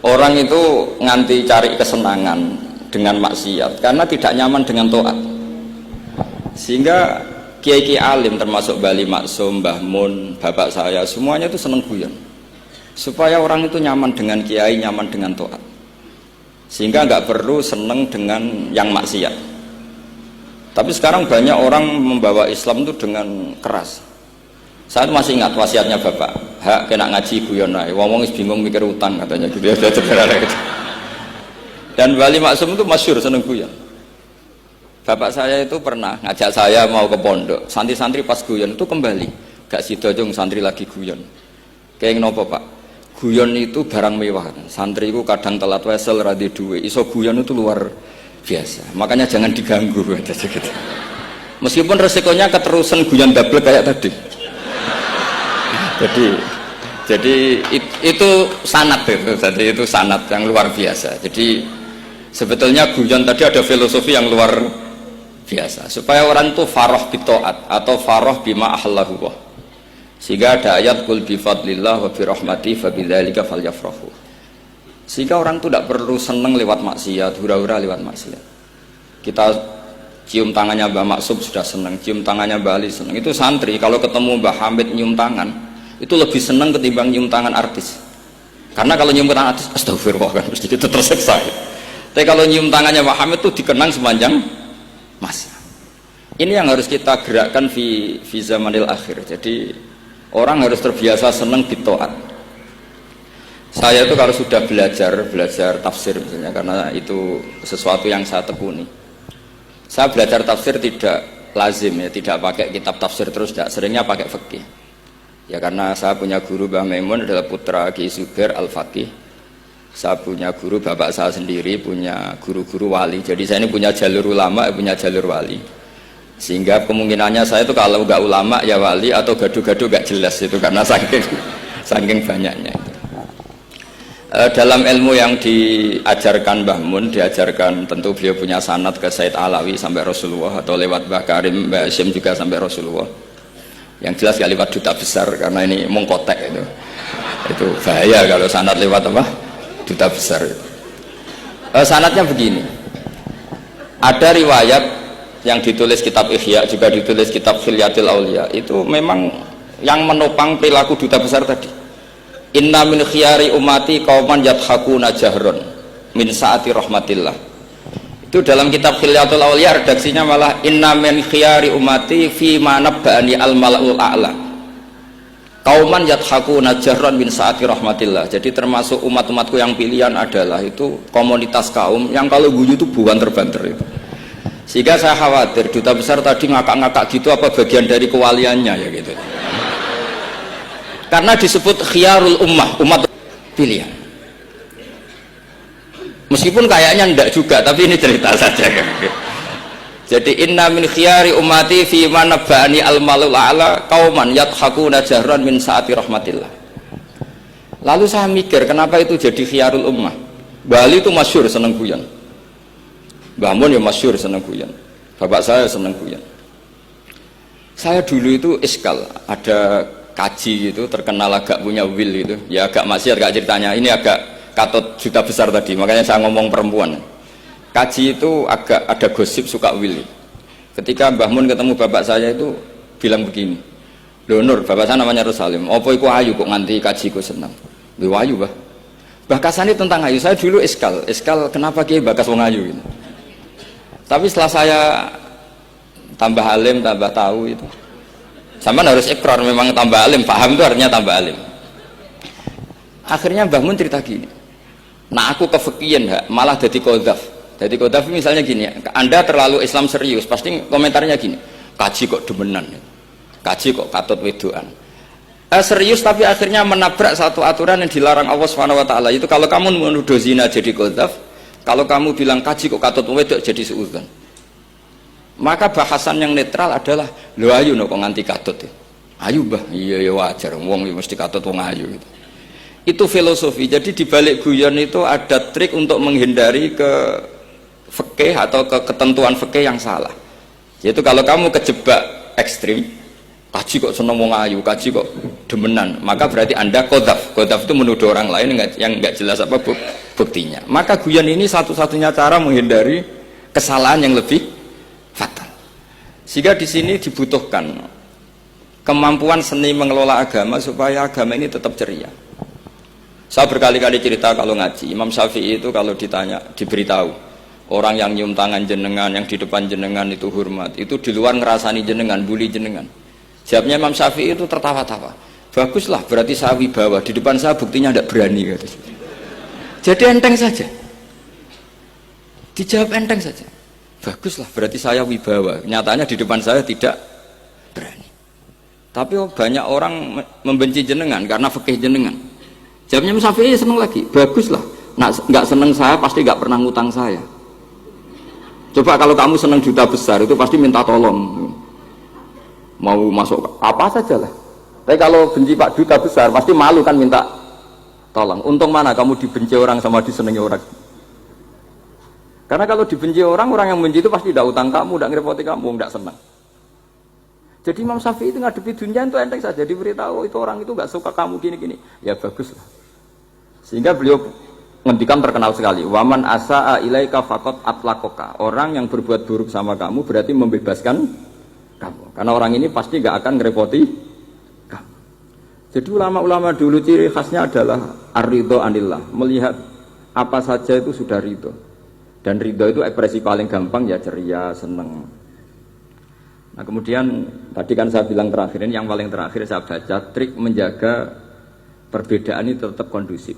Orang itu nganti cari kesenangan dengan maksiat karena tidak nyaman dengan taat. Sehingga kiai-kiai alim termasuk Bali Maksum, Mbah Mun, bapak saya semuanya itu seneng guyon. Supaya orang itu nyaman dengan kiai, nyaman dengan taat. Sehingga nggak perlu seneng dengan yang maksiat. Tapi sekarang banyak orang membawa Islam itu dengan keras. Saya masih ingat wasiatnya bapak, hak kena ngaji guyon ae, wong bingung mikir utang katanya gitu ya, gitu. Dan Bali Maksum itu masyhur seneng guyon. Bapak saya itu pernah ngajak saya mau ke pondok, santri-santri pas guyon itu kembali, gak sido jong santri lagi guyon. Kayak nopo pak, guyon itu barang mewah, santri itu kadang telat wesel radhi duwe, iso guyon itu luar biasa, makanya jangan diganggu gitu. Meskipun resikonya keterusan guyon double kayak tadi. Jadi itu sanad itu, jadi itu sanad yang luar biasa. Jadi sebetulnya guyon tadi ada filosofi yang luar biasa supaya orang itu farah bitaat atau farah bima ahlahu. Sehingga ada ayat qul bi fadlillah wa bi rahmati fa bidzalika falyafrahu. Sehingga orang itu tidak perlu seneng lewat maksiat, hura-hura lewat maksiat. Kita cium tangannya Mbah Maksum sudah seneng, cium tangannya Mbah Ali seneng. Itu santri kalau ketemu Mbah Hamid nyium tangan itu lebih senang ketimbang nyium tangan artis, karena kalau nyium tangan artis astagfirullah kan mesti itu tersiksa. Tapi kalau nyium tangannya Pak Hamid itu dikenang sepanjang masa. Ini yang harus kita gerakkan fi zamanil akhir. Jadi orang harus terbiasa senang bitaat. Saya itu kalau sudah belajar tafsir misalnya, karena itu sesuatu yang saya tekuni. Saya belajar tafsir tidak lazim ya, tidak pakai kitab tafsir terus, tidak, seringnya pakai fikih. Ya karena saya punya guru Mbah Maimun adalah putra Ki Zubair Al-Faqih. Saya punya guru bapak saya sendiri, punya guru-guru wali. Jadi saya ini punya jalur ulama, punya jalur wali. Sehingga kemungkinannya saya itu kalau nggak ulama ya wali, atau gaduh-gaduh nggak jelas itu karena saking banyaknya. Dalam ilmu yang diajarkan Mbah Mun, diajarkan tentu beliau punya sanad ke Said Alawi sampai Rasulullah, atau lewat Mbah Karim, Mbah Hashim juga sampai Rasulullah. Yang jelas gak lewat duta besar karena ini mengkotek itu bahaya kalau sanad lewat apa duta besar. Sanadnya begini, ada riwayat yang ditulis kitab Ihya, juga ditulis kitab Khilyatil Aulia, itu memang yang menopang perilaku duta besar tadi. Inna min khiyari umati qauman yadhakuna jahron min saati rahmatillah. Itu dalam kitab Khilyatul Aulia redaksinya malah inna min khiyari umati fi ma nabba'ani al-mala'ul a'la qauman yadhakuna jahran min saati rahmatillah. Jadi termasuk umat-umatku yang pilihan adalah itu komunitas kaum yang kalau guyu itu bukan terbanter itu. Sehingga saya khawatir duta besar tadi ngakak-ngakak gitu apa bagian dari kewaliannya ya gitu. Karena disebut khiyarul ummah, umat pilihan. Meskipun kayaknya enggak juga, tapi ini cerita saja kan. Jadi inna min khiyari ummati fi man nabba'ani al-malul a'la qauman yadhakuna jahran min saati rahmatillah. Lalu saya mikir kenapa itu jadi khiyarul ummah. Bali itu masyhur seneng guyon. Mbah Mun ya masyhur seneng guyon. Bapak saya seneng guyon. Saya dulu itu iskal, ada kaji gitu terkenal agak punya will gitu. Ya agak maksiat agak ceritanya. Ini agak katut juta besar tadi, makanya saya ngomong perempuan. Kaji itu agak ada gosip suka willy. Ketika Mbah Mun ketemu bapak saya itu bilang begini, "Lho Nur, bapak saya namanya Rosalim, apa iku ayu kok nganti kaji ku seneng?" "Lho ayu, Mbah." Bahasane tentang ayu, saya dulu iskal kenapa Kiai bakas wong ayu gitu. Tapi setelah saya tambah alim, tambah tahu itu. Sama harus ikrar memang tambah alim, paham itu artinya tambah alim. Akhirnya Mbah Mun cerita gini, nah aku kefikian malah jadi kodaf. Jadi kodaf misalnya gini, Anda terlalu Islam serius, pasti komentarnya gini, kaji kok demenan, kaji kok katut wedoan. Serius tapi akhirnya menabrak satu aturan yang dilarang Allah SWT. Itu kalau kamu menuduh zina jadi kodaf, kalau kamu bilang kaji kok katut wedok jadi suudzon. Maka bahasan yang netral adalah, lo ayu no kok nganti katut ya. Ayu bah, iya ya wajar, wong mesti katut wong ayu gitu. Itu filosofi. Jadi di balik guyon itu ada trik untuk menghindari ke fikih atau ke ketentuan fikih yang salah. Yaitu kalau kamu kejebak ekstrim, kaji kok seneng wong ayu, kaji kok demenan, maka berarti Anda qadzaf. Qadzaf itu menuduh orang lain yang enggak jelas apa buktinya. Maka guyon ini satu-satunya cara menghindari kesalahan yang lebih fatal. Sehingga di sini dibutuhkan kemampuan seni mengelola agama supaya agama ini tetap ceria. Saya berkali-kali cerita kalau ngaji, Imam Syafi'i itu kalau ditanya, diberitahu orang yang nyium tangan jenengan, yang di depan jenengan itu hormat, itu di luar ngerasani jenengan, bully jenengan. Jawabnya Imam Syafi'i itu tertawa-tawa. Baguslah, berarti saya wibawa, di depan saya buktinya tidak berani. Jadi enteng saja. Dijawab enteng saja. Baguslah, berarti saya wibawa. Nyatanya di depan saya tidak berani. Tapi banyak orang membenci jenengan karena fikih jenengan. Jawabnya Imam Syafi'i seneng lagi. Baguslah, nggak seneng saya pasti nggak pernah ngutang saya. Coba kalau kamu seneng juta besar itu pasti minta tolong. Mau masuk apa saja lah. Tapi kalau benci Pak duta besar pasti malu kan minta tolong. Untung mana kamu dibenci orang sama disenangi orang. Karena kalau dibenci orang yang benci itu pasti tidak utang kamu, tidak ngerepoti kamu, tidak senang. Jadi Imam Syafi'i itu ngadepi dunia itu enteng saja, diberitahu itu orang itu nggak suka kamu gini-gini. Ya bagus lah. Sehingga beliau ngendikan terkenal sekali. Waman asa'a ilaika faqad atlaqaka. Orang yang berbuat buruk sama kamu berarti membebaskan kamu. Karena orang ini pasti nggak akan ngerepoti kamu. Jadi ulama-ulama dulu ciri khasnya adalah ar-ridho anillah, melihat apa saja itu sudah ridho. Dan ridho itu ekspresi paling gampang ya ceria, seneng. Nah kemudian tadi kan saya bilang terakhir ini yang paling terakhir saya baca trik menjaga perbedaan ini tetap kondusif.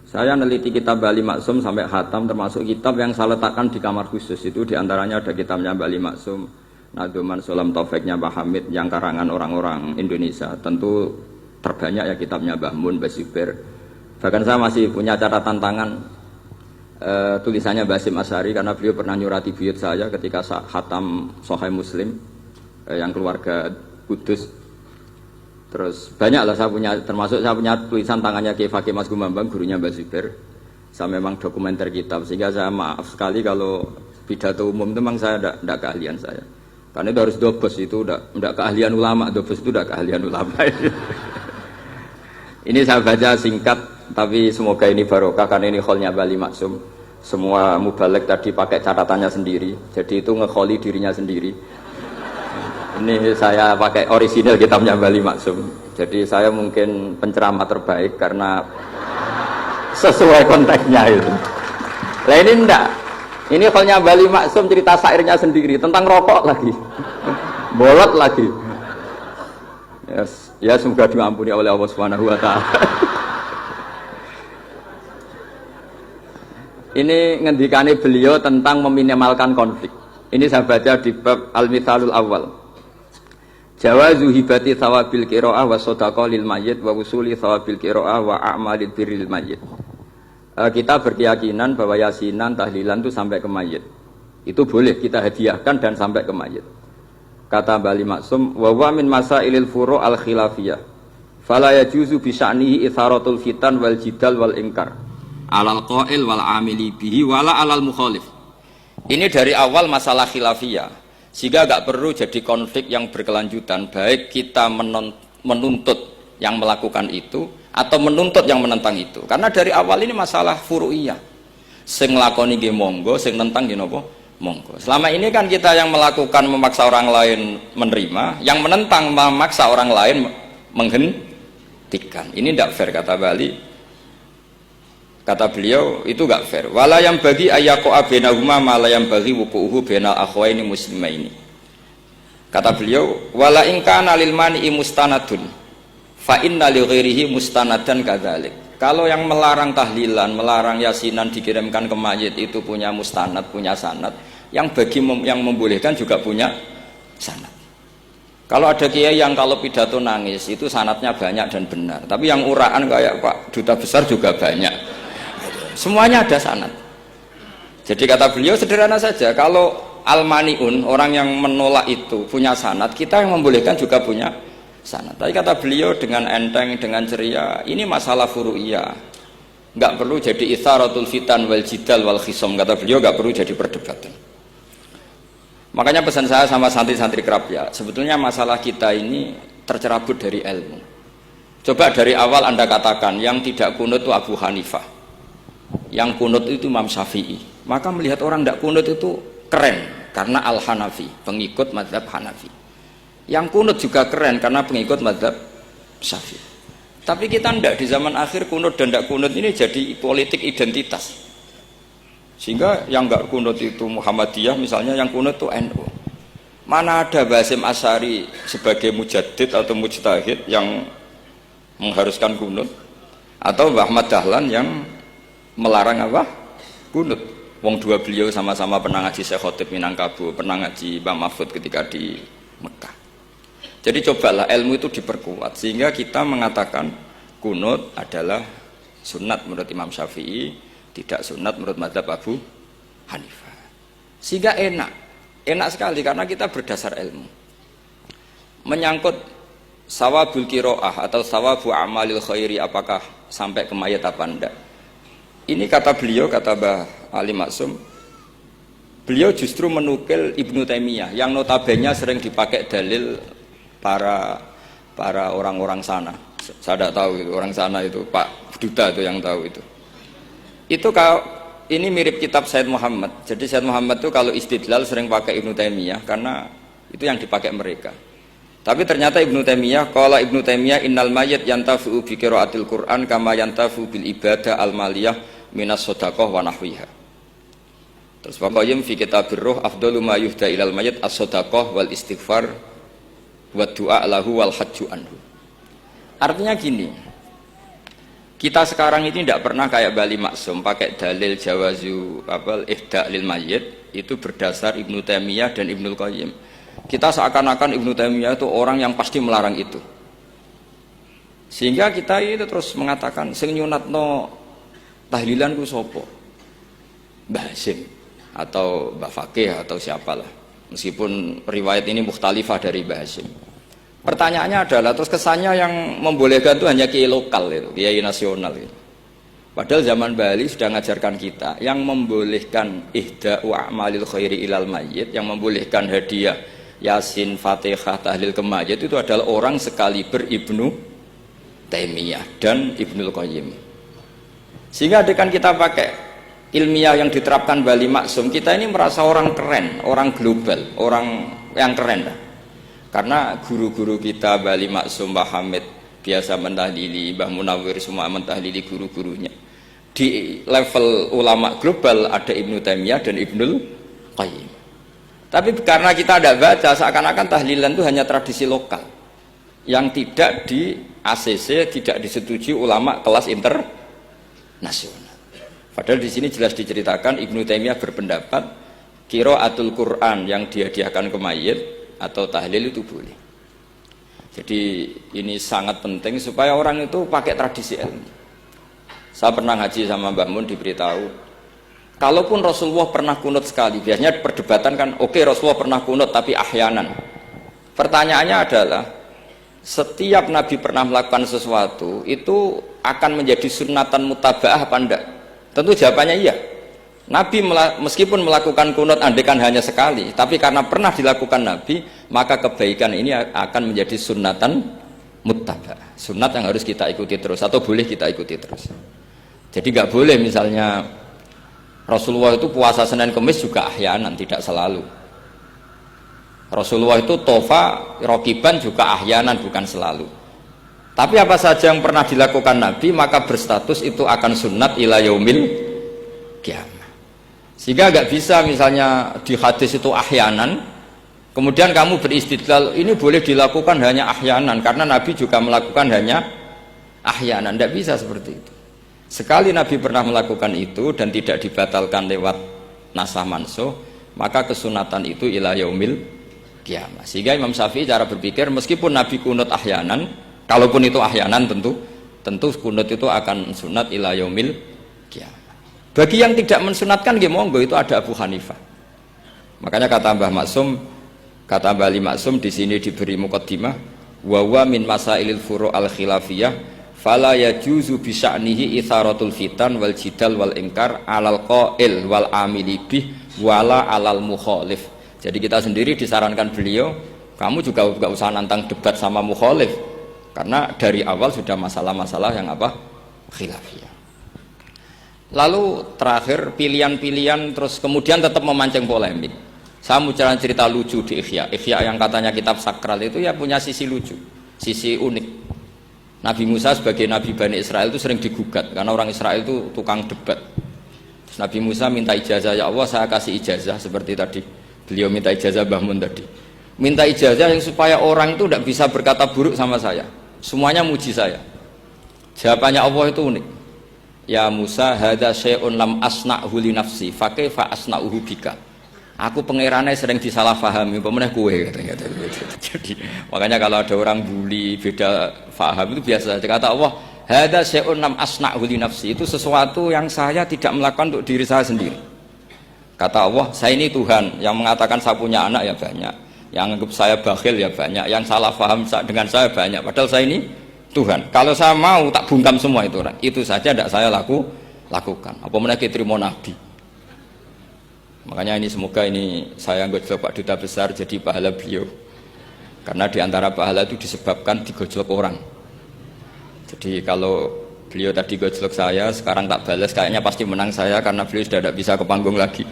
Saya neliti kitab Bali Maksum sampai khatam, termasuk kitab yang saya letakkan di kamar khusus itu diantaranya ada kitabnya Bali Maksum, Naduman Sulam Taufiknya Mbah Hamid yang karangan orang-orang Indonesia. Tentu terbanyak ya kitabnya Mbah Mun, Mbah Zubair. Bahkan saya masih punya catatan tangan tulisannya Basim Asyari karena beliau pernah nyurati buyut saya ketika khatam Sahih Muslim yang keluarga Kudus. Terus banyak lah saya punya, termasuk saya punya tulisan tangannya Kiai Fakih Mas Gumambang, gurunya Mbah Zubair. Saya memang dokumenter kitab, sehingga saya maaf sekali kalau pidato umum itu memang saya tidak keahlian saya. Karena itu harus dobes, itu tidak keahlian ulama, dobes itu tidak keahlian ulama. Ini saya baca singkat, tapi semoga ini barokah karena ini kholnya Bali Maksum. Semua mubalek tadi pakai catatannya sendiri, jadi itu ngekholi dirinya sendiri. Ini saya pakai orisinal kitabnya Bali Maksum. Jadi saya mungkin penceramah terbaik karena sesuai konteksnya itu. Nah ini enggak. Ini kholnya Bali Maksum cerita syairnya sendiri tentang rokok lagi. Bolot lagi. Yes. Ya semoga diampuni oleh Allah Subhanahu wa taala. Ini ngendikane beliau tentang meminimalkan konflik. Ini saya baca di bab Al-Mithalul Awal. Jawazu hibati thawabil qiraah wa shadaqah lil mayyit wa wusuli thawabil qiraah wa a'malil birril mayyit. Kita berkeyakinan bahwa yasinan, tahlilan itu sampai ke mayit. Itu boleh kita hadiahkan dan sampai ke mayit. Kata Bali Maksum, wa wa min masailil furu' al khilafiyah. Fala yajuzu bi sya'nihi itharatul fitan wal jidal wal ingkar. Alal qail wal amili bihi wala alal mukhalif. Ini dari awal masalah khilafiyah. Sehingga agak perlu jadi konflik yang berkelanjutan, baik kita menuntut yang melakukan itu atau menuntut yang menentang itu. Karena dari awal ini masalah furu'iyah. Sing nglakoni nggih monggo, sing nentang nggih napa? Monggo. Selama ini kan kita yang melakukan memaksa orang lain menerima, yang menentang memaksa orang lain menghentikan. Ini tidak fair kata Bali. Kata beliau itu gak fair. Wala yang bagi ayaqa bainahuma ma la yang bagi wuquhu bainal akhwaini muslimaini. Kata beliau, wala in kana lil mani'i mustanadun fa inna li ghairihi mustanadan kadzalik. Kalau yang melarang tahlilan, melarang yasinan dikirimkan ke mayit itu punya mustanad, punya sanad. Yang bagi yang membolehkan juga punya sanad. Kalau ada kiai yang kalau pidato nangis itu sanadnya banyak dan benar. Tapi yang uraan kayak Pak Duta Besar juga banyak. Semuanya ada sanad. Jadi kata beliau sederhana saja, kalau al-mani'un, orang yang menolak itu punya sanad, kita yang membolehkan juga punya sanad. Tapi kata beliau dengan enteng, dengan ceria, ini masalah furu'iyah. Enggak perlu jadi itsaratul fitan wal jidal wal khisam. Kata beliau enggak perlu jadi perdebatan. Makanya pesan saya sama santri-santri kerap ya, sebetulnya masalah kita ini tercerabut dari ilmu. Coba dari awal Anda katakan yang tidak kunut itu Abu Hanifah, yang kunut itu Imam Syafi'i, maka melihat orang tidak kunut itu keren karena Al-Hanafi, pengikut mazhab Hanafi. Yang kunut juga keren karena pengikut mazhab Syafi'i. Tapi kita tidak, di zaman akhir kunut dan tidak kunut ini jadi politik identitas. Sehingga yang nggak kunut itu Muhammadiyah misalnya, yang kunut itu NU. Mana ada Basim Asy'ari sebagai mujaddid atau mujtahid yang mengharuskan kunut, atau Mbah Ahmad Dahlan yang melarang apa? Kunut. Wong dua beliau sama-sama pernah ngaji Syekh Khotib Minangkabau, pernah ngaji Mbah Mahfud ketika di Mekah. Jadi cobalah ilmu itu diperkuat sehingga kita mengatakan kunut adalah sunat menurut Imam Syafi'i, tidak sunat menurut mazhab Abu Hanifah. Sehingga enak sekali karena kita berdasar ilmu. Menyangkut sawabul qiraah atau sawabu amalil khairi, apakah sampai ke mayat apa enggak, ini kata beliau, kata Mbah Ali Maksum, beliau justru menukil Ibnu Taimiyah yang notabene sering dipakai dalil para orang-orang sana. Saya tidak tahu itu orang sana, itu Pak Duta itu yang tahu itu. Itu kalau ini mirip kitab Said Muhammad. Jadi Said Muhammad itu kalau istidlal sering pakai Ibnu Taimiyah karena itu yang dipakai mereka. Tapi ternyata Ibnu Taimiyah, qala Ibnu Taimiyah innal mayyit yantafi'u bi qiraatil Qur'an kama yantafi'u bil ibadah al maliyah minas shadaqah wa nahwiha. Terus Qayyim fi kitabir ruh afdalu ma yuhda ilal mayyit as-shadaqah wal istighfar wa du'a lahu wal hajju anhu. Artinya gini, kita sekarang ini tidak pernah kayak Bali Maksum pakai dalil jawazu ihda lil mayyit itu berdasar Ibnu Taimiyah dan Ibnu Qayyim. Kita seakan-akan Ibnu Taimiyah itu orang yang pasti melarang itu. Sehingga kita itu terus mengatakan sing nyunatno tahlilan ku sapa? Mbah Hasyim atau Mbah Fakih atau siapalah. Meskipun riwayat ini mukhtalifah dari Mbah Hasyim. Pertanyaannya adalah terus kesannya yang membolehkan itu hanya kiai lokal itu, kiai nasional itu. Padahal zaman Bali sudah mengajarkan kita yang membolehkan ihda'u a'malil khairi ilal mayyit, yang membolehkan hadiah Yasin, Fatihah, tahlil ke mayit itu adalah orang sekaliber Ibnu Taimiyah dan Ibnu Qayyim. Sehingga dengan kita pakai ilmiah yang diterapkan Bali Maksum, kita ini merasa orang keren, orang global, orang yang keren dah. Karena guru-guru kita Bali Maksum, Mbah Hamid biasa mentahlili, Mbah Munawir semua mentahlili guru-gurunya. Di level ulama global ada Ibnu Taimiyah dan Ibnu Qayyim. Tapi karena kita tidak baca, seakan-akan tahlilan itu hanya tradisi lokal yang tidak di ACC, tidak disetujui ulama kelas internasional. Padahal di sini jelas diceritakan Ibnu Taimiyah berpendapat qiraatul Quran yang dihadiahkan ke mayit atau tahlil itu boleh. Jadi ini sangat penting supaya orang itu pakai tradisi ilmu. Saya pernah ngaji sama Mbak Mun, diberitahu kalaupun Rasulullah pernah kunut sekali, biasanya perdebatan kan, oke, Rasulullah pernah kunut tapi ahyanan. Pertanyaannya adalah setiap Nabi pernah melakukan sesuatu itu akan menjadi sunnatan mutaba'ah apa enggak? Tentu jawabannya iya. Nabi meskipun melakukan kunut andekan hanya sekali, tapi karena pernah dilakukan Nabi, maka kebaikan ini akan menjadi sunnatan muttaba, sunat yang harus kita ikuti terus atau boleh kita ikuti terus. Jadi nggak boleh misalnya Rasulullah itu puasa Senin Kemis juga ahyanan, tidak selalu. Rasulullah itu tofa rokiban juga ahyanan, bukan selalu. Tapi apa saja yang pernah dilakukan Nabi maka berstatus itu akan sunat ila yaumil qiyamah. Sehingga nggak bisa misalnya di hadis itu ahyanan, kemudian kamu beristidlal ini boleh dilakukan hanya ahyanan karena Nabi juga melakukan hanya ahyanan. Tidak bisa seperti itu. Sekali Nabi pernah melakukan itu dan tidak dibatalkan lewat nasah mansuh, maka kesunatan itu ila yaumil qiyamah. Sehingga Imam Syafi'i cara berpikir meskipun Nabi kunut ahyanan, kalaupun itu ahyanan tentu kunut itu akan sunat ila yaumil qiyamah. Bagi yang tidak mensunatkan monggo, itu ada Abu Hanifah. Makanya kata Mbah Maksum, kata Mbah Ali Maksum di sini diberi muqaddimah, wa wa min masailil furu' al khilafiyah fala yajuzu bi sya'nihi itharatul fitan wal jidal wal ingkar alal qail wal amili bih wala alal mukhalif. Jadi kita sendiri disarankan beliau Kamu juga nggak usah nantang debat sama mukhalif, karena dari awal sudah masalah-masalah yang apa? Khilafiyah. Lalu terakhir pilihan-pilihan, terus kemudian tetap memancing polemik. Saya mau cerita lucu di Ihya. Ihya yang katanya kitab sakral itu ya punya sisi lucu, sisi unik. Nabi Musa sebagai Nabi Bani Israel itu sering digugat karena orang Israel itu tukang debat. Terus Nabi Musa minta ijazah, ya Allah saya kasih ijazah seperti tadi. Beliau minta ijazah Mbah Mun tadi. Minta ijazah yang supaya orang itu tidak bisa berkata buruk sama saya. Semuanya muji saya. Jawabannya Allah itu unik. Ya Musa, hadza syai'un lam asna'hu li nafsi, fa kaifa asna'uhu bika. Aku pangerane sering disalahpahami, pemenah kue katanya. Jadi makanya kalau ada orang bully beda faham itu biasa. Kata Allah, hadza syai'un lam asna'hu li nafsi, itu sesuatu yang saya tidak melakukan untuk diri saya sendiri. Kata Allah, saya ini Tuhan, yang mengatakan saya punya anak ya banyak, yang anggap saya bakhil ya banyak, yang salah paham dengan saya banyak, padahal saya ini Tuhan. Kalau saya mau tak bungkam semua itu orang, itu saja tidak saya lakukan. Apa menaiki terima Nabi. Makanya ini semoga ini saya gojlok Pak Duta Besar jadi pahala beliau, karena diantara pahala itu disebabkan digojlok orang. Jadi kalau beliau tadi gojlok saya, sekarang tak balas, kayaknya pasti menang saya karena beliau sudah tidak bisa ke panggung lagi.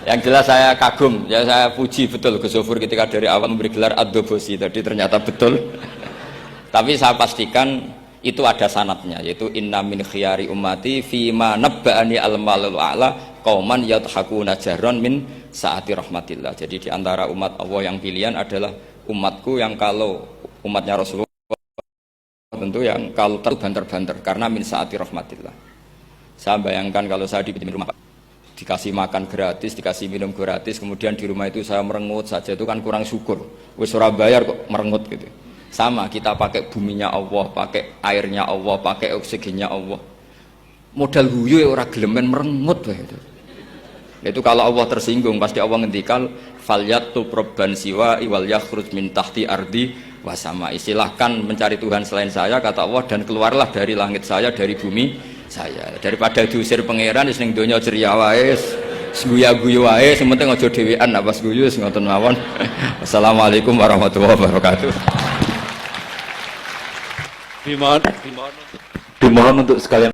Yang jelas saya kagum, ya saya puji betul Gus Zofur ketika dari awal memberi gelar Ad-Dobosi tadi ternyata betul. Tapi saya pastikan itu ada sanadnya, yaitu inna min khiyari ummati fima nabba'ani al-malul a'la qauman yadhakuna jarron min saati rahmatillah. Jadi diantara umat Allah yang pilihan adalah umatku yang kalau umatnya Rasulullah tentu yang kalau terbanter-banter karena min saati rahmatillah. Saya bayangkan kalau saya di rumah dikasih makan gratis, dikasih minum gratis, kemudian di rumah itu saya merengut saja, itu kan kurang syukur. Wis ora bayar kok merengut gitu. Sama kita pakai buminya Allah, pakai airnya Allah, pakai oksigennya Allah. Modal guyu ora gelemen merengut wae itu. Itu kalau Allah tersinggung pasti Allah ngendikan falyatul probban siwa wal yakhruj min tahti ardi wasama. Silahkan mencari Tuhan selain saya kata Allah dan keluarlah dari langit saya, dari bumi saya. Daripada diusir pangeran wis ning donya ceria wae, guyu-guyu wae, sing penting aja dhewean apa guyu wis ngoten mawon. Wassalamualaikum warahmatullahi wabarakatuh. Dimohon untuk sekalian